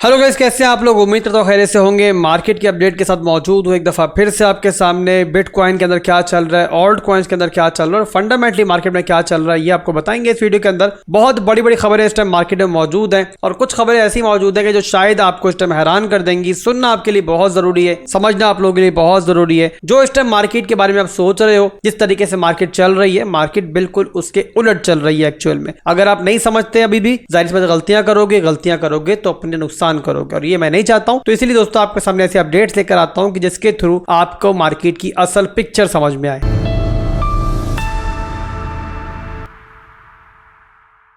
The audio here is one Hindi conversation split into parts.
हेलो गाइस, कैसे हैं आप लोग। उम्मीद करता हूँ खैरियत से होंगे। मार्केट की अपडेट के साथ मौजूद हूँ एक दफ़ा फिर से आपके सामने। बिटकॉइन के अंदर क्या चल रहा है, ऑल्ट कॉइन्स के अंदर क्या चल रहा है और फंडामेंटली मार्केट में क्या चल रहा है, ये आपको बताएंगे इस वीडियो के अंदर। बहुत बड़ी बड़ी खबरें इस टाइम मार्केट में मौजूद हैं और कुछ खबरें ऐसी मौजूद है कि जो शायद आपको इस टाइम हैरान कर देंगी। सुनना आपके लिए बहुत जरूरी है, समझना आप लोगों के लिए बहुत जरूरी है। जो इस टाइम मार्केट के बारे में आप सोच रहे हो, जिस तरीके से मार्केट चल रही है, मार्केट बिल्कुल उसके उलट चल रही है एक्चुअल में। अगर आप नहीं समझते अभी भी, जाहिर सी बात है गलतियां करोगे तो अपने नुकसान करोगे और ये मैं नहीं चाहता हूं। तो इसीलिए दोस्तों आपके सामने ऐसे अपडेट्स लेकर आता हूं कि जिसके थ्रू आपको मार्केट की असल पिक्चर समझ में आए।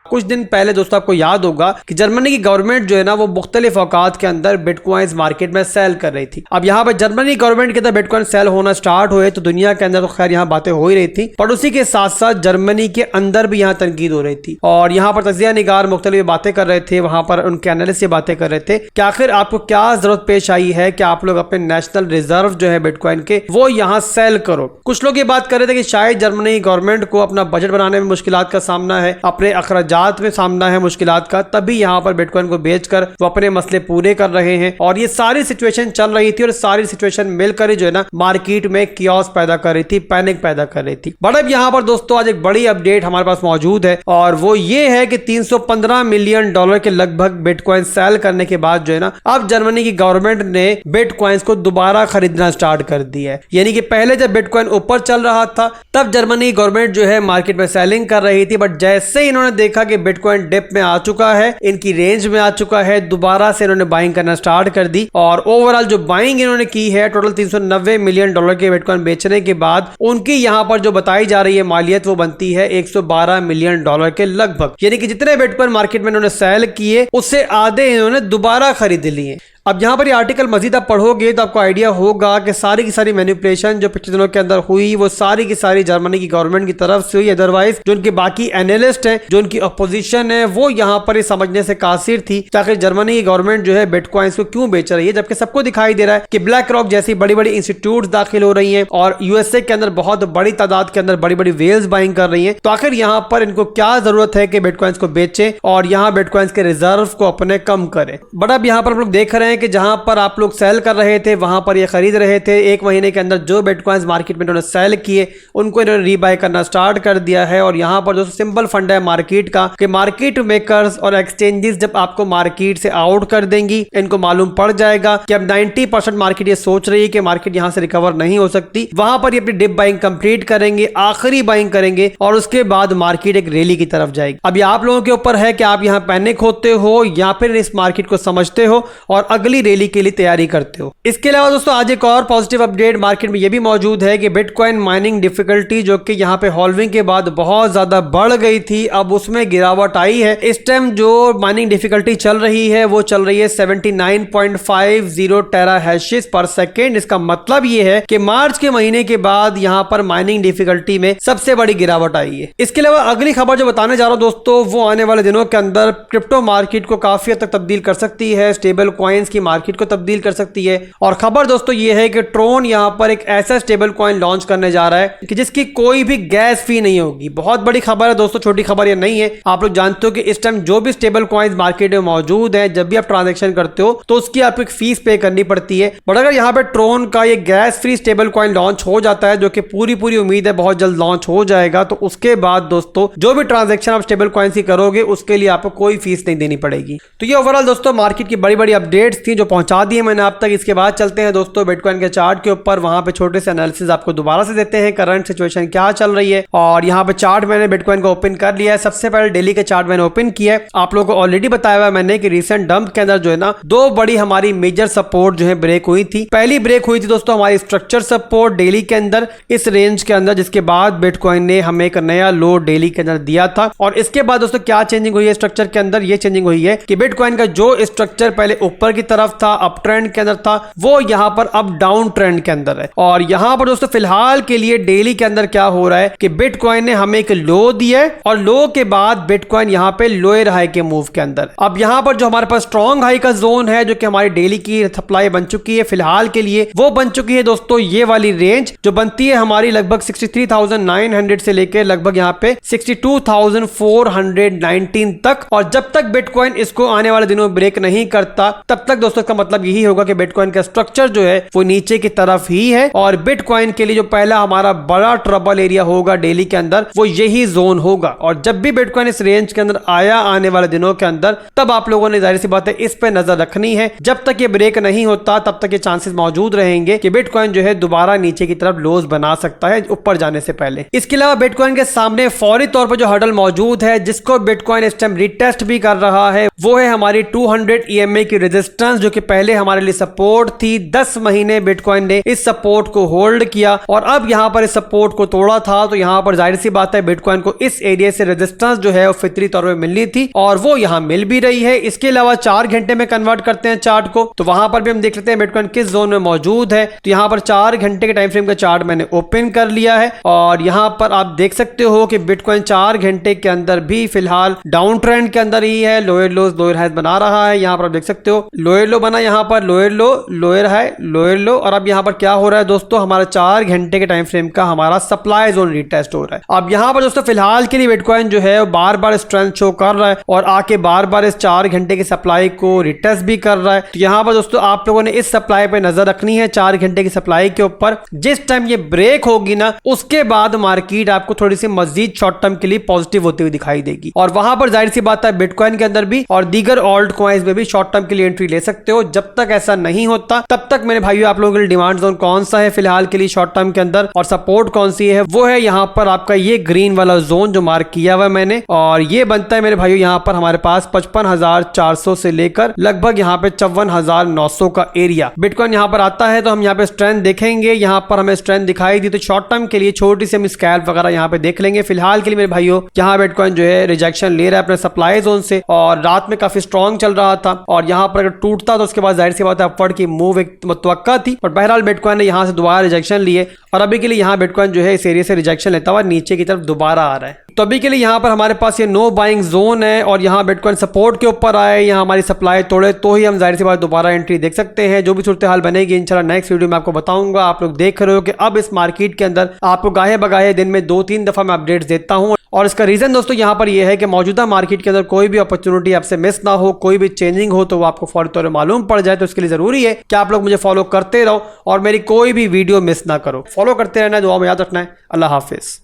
कुछ दिन पहले दोस्तों आपको याद होगा कि जर्मनी की गवर्नमेंट जो है ना, वो मुख्तलिफ औकात के अंदर बिटकॉइंस मार्केट में सेल कर रही थी। अब यहाँ पर जर्मनी गवर्नमेंट के अंदर बिटकॉइन सेल होना स्टार्ट हुए तो दुनिया के अंदर तो खैर यहाँ बातें हो ही रही थी, पर उसी के साथ साथ जर्मनी के अंदर भी यहाँ तनकीद हो रही थी और यहाँ पर तजिया निगार मुख्तलिफ बातें कर रहे थे। वहां पर उनके एनालिस्ट ये बातें कर रहे थे कि आखिर आपको क्या जरूरत पेश आई है कि आप लोग अपने नेशनल रिजर्व जो है बिटकॉइन के, वो यहाँ सेल करो। कुछ लोग ये बात कर रहे थे कि शायद जर्मनी गवर्नमेंट को अपना बजट बनाने में मुश्किलात का सामना है, अपने अखराजात में सामना है मुश्किलात का, तभी यहाँ पर बिटकॉइन को बेचकर वो अपने मसले पूरे कर रहे हैं। और ये सारी सिचुएशन चल रही थी और सारी सिचुएशन मिलकर ही जो है ना मार्केट में कियोस पैदा कर रही थी, पैनिक पैदा कर रही थी। बट अब यहाँ पर दोस्तों आज एक बड़ी अपडेट हमारे पास मौजूद है और वो ये है कि 315 मिलियन डॉलर के लगभग बिटकॉइन सेल करने के बाद जो है ना, अब जर्मनी की गवर्नमेंट ने बिटकॉइंस को दोबारा खरीदना स्टार्ट कर दिया है। यानी कि पहले जब बिटकॉइन ऊपर चल रहा था तब जर्मनी की गवर्नमेंट जो है मार्केट में सेलिंग कर रही थी, बट जैसे ही इन्होंने देखा कि बिटकॉइन डिप में आ चुका है, इनकी रेंज में आ चुका है, दोबारा से इन्होंने बाइंग करना स्टार्ट कर दी और ओवरऑल जो बाइंग इन्होंने की है टोटल 390 मिलियन डॉलर के बिटकॉइन बेचने के बाद, उनकी यहां पर जो बताई जा रही है मालियत वो बनती है 112 मिलियन डॉलर के लगभग। यानी कि जितने बिटकॉइन मार्केट में इन्होंने सेल किए उससे आधे इन्होंने दोबारा खरीद लिए। अब यहाँ पर ये आर्टिकल मजीद आप पढ़ोगे तो आपको आइडिया होगा कि सारी की सारी मैनिपुलेशन जो पिछले दिनों के अंदर हुई वो सारी की सारी जर्मनी की गवर्नमेंट की तरफ से हुई। अदरवाइज जो उनके बाकी एनालिस्ट हैं, जो उनकी अपोजिशन है, वो यहाँ पर ये समझने से कासिर थी कि आखिर जर्मनी की गवर्नमेंट जो है बिटकॉइंस को क्यों बेच रही है, जबकि सबको दिखाई दे रहा है कि ब्लैक रॉक जैसी बड़ी बड़ी इंस्टीट्यूट दाखिल हो रही है और यूएसए के अंदर बहुत बड़ी तादाद के अंदर बड़ी बड़ी वेल्स बाइंग कर रही है। तो आखिर यहाँ पर इनको क्या जरूरत है कि बिटकॉइंस को बेचे और यहाँ बिटकॉइंस के रिजर्व को अपने कम करे। बट अब यहाँ पर हम लोग देख रहे हैं कि जहां पर आप लोग सेल कर रहे थे वहां पर ये खरीद रहे थे। एक महीने के अंदर जो बिटकॉइंस मार्केट में इन्होंने सेल किए उनको इन्होंने रीबाय करना स्टार्ट कर दिया है। और यहां पर जो सिंपल फंड है मार्केट का कि मार्केट मेकर्स और एक्सचेंजेस जब आपको मार्केट से आउट कर देंगी, इनको मालूम पड़ जाएगा कि अब 90% मार्केट ये सोच रही है कि मार्केट यहां से रिकवर नहीं हो सकती, वहां पर ये अपनी डिप बाइंग कंप्लीट करेंगे, आखिरी बाइंग करेंगे और उसके बाद मार्केट एक रैली की तरफ जाएगी। अब ये आप लोगों के ऊपर है कि आप यहां पैनिक होते हो या फिर इस मार्केट को समझते हो और अगली रैली के लिए तैयारी करते हो। इसके अलावा दोस्तों आज एक और पॉजिटिव अपडेट मार्केट में यह भी मौजूद है कि बिटकॉइन माइनिंग डिफिकल्टी जो कि यहां पे हॉल्विंग के बाद बहुत ज्यादा बढ़ गई थी, अब उसमें गिरावट आई है। इस टाइम जो माइनिंग डिफिकल्टी चल रही है वो चल रही है 79.50 टेरा हैशेस पर सेकेंड। इसका मतलब ये है कि मार्च के महीने के बाद यहां पर माइनिंग डिफिकल्टी में सबसे बड़ी गिरावट आई है। इसके अलावा अगली खबर जो बताने जा रहा हूं दोस्तों, वो आने वाले दिनों के अंदर क्रिप्टो मार्केट को काफी हद तक तब्दील कर सकती है, स्टेबल कॉइन्स की मार्केट को तब्दील कर सकती है। और खबर दोस्तों ये है कि ट्रोन यहां पर एक ऐसा स्टेबल कॉइन लॉन्च करने जा रहा है कि जिसकी कोई भी गैस फी नहीं होगी। बहुत बड़ी खबर है दोस्तों, छोटी खबर ये नहीं है। आप लोग जानते हो कि इस टाइम जो भी स्टेबल कॉइन्स मार्केट में मौजूद है, जब भी आप ट्रांजैक्शन करते हो तो उसकी आपको एक फीस पे करनी पड़ती है। बट अगर यहाँ पे ट्रोन का ये gas free stable coin launch हो जाता है, जो कि पूरी उम्मीद है बहुत जल्द लॉन्च हो जाएगा, तो उसके बाद दोस्तों जो भी ट्रांजेक्शन आप स्टेबल कॉइन की करोगे उसके लिए आपको कोई फीस नहीं देनी पड़ेगी। तो ये ओवरऑल दोस्तों मार्केट की बड़ी बड़ी अपडेट्स थी जो पहुंचा दी है मैंने आप तक। इसके बाद चलते हैं दोस्तों बिटकॉइन के चार्ट के ऊपर, वहां पे छोटे से एनालिसिस आपको दोबारा से देते हैं, करंट सिचुएशन क्या चल रही है। और यहाँ पे चार्ट मैंने बिटकॉइन को ओपन कर लिया है। सबसे पहले डेली के चार्ट मैंने ओपन किया है। आप लोगों को ऑलरेडी बताया हुआ मैंने कि रिसेंट डंप के अंदर जो है ना, दो बड़ी हमारी मेजर सपोर्ट जो है ब्रेक हुई थी। पहली ब्रेक हुई थी दोस्तों हमारी स्ट्रक्चर सपोर्ट डेली के अंदर, इस रेंज के अंदर, जिसके बाद बिटकॉइन ने हमें एक नया लो डेली के अंदर दिया था। और इसके बाद दोस्तों क्या चेंजिंग हुई है स्ट्रक्चर के अंदर, ये चेंजिंग हुई है कि बिटकॉइन का जो स्ट्रक्चर पहले ऊपर की तरफ था, अप ट्रेंड के अंदर था, वो यहाँ पर अब डाउन ट्रेंड के अंदर है। और यहाँ पर दोस्तों फिलहाल के लिए डेली के अंदर क्या हो रहा है कि बिटकॉइन ने हमें एक लो दिया है और लो के बाद बिटकॉइन यहाँ पे लोअर हाई के मूव के अंदर। अब यहाँ पर जो हमारे पास स्ट्रॉन्ग हाई का जोन है जो कि हमारी डेली की सप्लाई बन चुकी है फिलहाल के लिए, वो बन चुकी है दोस्तों ये वाली रेंज जो बनती है हमारी लगभग 63,900 से लेकर लगभग यहाँ पे 62,419 तक। और जब तक बिटकॉइन इसको आने वाले दिनों में ब्रेक नहीं करता तब तक दोस्तों इसका मतलब यही होगा कि बिटकॉइन का स्ट्रक्चर जो है वो नीचे की तरफ ही है और बिटकॉइन के लिए जो पहला हमारा बड़ा ट्रबल एरिया होगा डेली के अंदर वो यही जोन होगा। और जब भी बिटकॉइन इस रेंज के अंदर आया आने वाले दिनों के अंदर तब आप लोगों ने जाहिर सी बात है इस पे नजर रखनी है। जब तक ये ब्रेक नहीं होता तब तक ये चांसेस मौजूद रहेंगे कि बिटकॉइन जो है दोबारा नीचे की तरफ लोज बना सकता है ऊपर जाने से पहले। इसके अलावा बिटकॉइन के सामने फौरी तौर पर जो हर्डल मौजूद है जिसको बिटकॉइन इस टाइम रिटेस्ट भी कर रहा है वो है हमारी 200 EMA की रेजिस्टेंस जो कि पहले हमारे लिए सपोर्ट थी। 10 महीने बिटकॉइन ने इस सपोर्ट को होल्ड किया और अब यहां पर इस सपोर्ट को तोड़ा था तो यहां पर जाहिर सी बात है बिटकॉइन को इस एरिया से रेजिस्टेंस जो है वो फितरी तौर पर मिलनी थी और वो यहां मिल भी रही है। इसके अलावा 4 घंटे में कन्वर्ट करते हैं चार्ट को तो वहां पर भी हम देख लेते हैं बिटकॉइन किस जोन में मौजूद है। तो यहां पर 4 घंटे के टाइम फ्रेम का चार्ट मैंने ओपन कर लिया है और यहां पर आप देख सकते हो कि बिटकॉइन 4 घंटे के अंदर भी फिलहाल डाउन ट्रेंड के अंदर ही है, लोअर लोज लोअर हाई बना रहा है। यहां पर आप देख सकते हो लोअर लो बना, यहां पर लोअर लो लोअर हाई लोअर लो और अब यहां पर क्या हो रहा है दोस्तों हमारा 4 घंटे के टाइम फ्रेम का हमारा सप्लाई जोन रिटेस्ट हो रहा है। अब यहां पर दोस्तों फिलहाल के लिए बिटकॉइन जो है बार बार स्ट्रेंथ शो कर रहा है और आके बार बार इस 4 घंटे की सप्लाई को रिटेस्ट भी कर रहा है। तो यहां पर दोस्तों आप लोगों ने इस सप्लाई पे नजर रखनी है 4 घंटे की सप्लाई के ऊपर। जिस टाइम ये ब्रेक होगी ना उसके बाद मार्केट आपको थोड़ी सी मजीद शॉर्ट टर्म के लिए पॉजिटिव होती हुई दिखाई देगी और वहां पर जाहिर सी बात है बिटकॉइन के अंदर भी और दीगर ऑल्ट कॉइन्स में भी शॉर्ट टर्म के लिए एंट्री ले सकते हो। जब तक ऐसा नहीं होता तब तक मेरे भाइयों आप लोगों के लिए डिमांड जोन कौन सा है फिलहाल के लिए शॉर्ट टर्म के अंदर और सपोर्ट कौन सी है वो है यहाँ पर आपका ये ग्रीन वाला जोन जो मार्क किया हुआ है मैंने और ये बनता है मेरे भाइयों यहाँ पर हमारे पास 55,400 से लेकर लगभग यहाँ पे 54,900 का एरिया। बिटकॉइन यहाँ पर आता है तो हम यहाँ पे स्ट्रेंथ देखेंगे, यहाँ पर हमें स्ट्रेंथ दिखाई दी तो शॉर्ट टर्म के लिए छोटी सी हम स्कैल्प वगैरह यहाँ पे देख लेंगे। फिलहाल के लिए मेरे भाइयों यहाँ बिटकॉइन जो है रिजेक्शन ले रहा है अपने सप्लाई जोन से और रात में काफी स्ट्रॉन्ग चल रहा था और यहाँ पर अगर टूटता तो उसके बाद जाहिर सी बात है अपवर्ड की मूव एक मुतवक्का थी और बहरहाल बिटकॉइन ने यहाँ से दोबारा रिजेक्शन लिए और अभी के लिए यहाँ बिटकॉइन जो है इस एरिया से रिजेक्शन लेता हुआ नीचे की तरफ दोबारा आ रहा है। तो अभी के लिए यहाँ पर हमारे पास ये नो बाइंग जोन है और यहाँ बिटकॉइन सपोर्ट के ऊपर आए, यहाँ हमारी सप्लाई तोड़े तो ही हम जाहिर सी बात दोबारा एंट्री देख सकते हैं। जो भी सूरत हाल बनेगी इंशाल्लाह नेक्स्ट वीडियो में आपको बताऊंगा। आप लोग देख रहे हो कि अब इस मार्केट के अंदर आपको गाहे बगाहे दिन में 2-3 दफा मैं अपडेट्स देता हूँ और इसका रीजन दोस्तों यहाँ पर यह है कि मौजूदा मार्केट के अंदर कोई भी अपॉर्चुनिटी आपसे मिस ना हो, कोई भी चेंजिंग हो तो वो आपको फौरी तौर पर मालूम पड़ जाए। तो इसके लिए जरूरी है कि आप लोग मुझे फॉलो करते रहो और मेरी कोई भी वीडियो मिस ना करो। फॉलो करते रहना, दुआ में याद रखना है। अल्लाह हाफिज।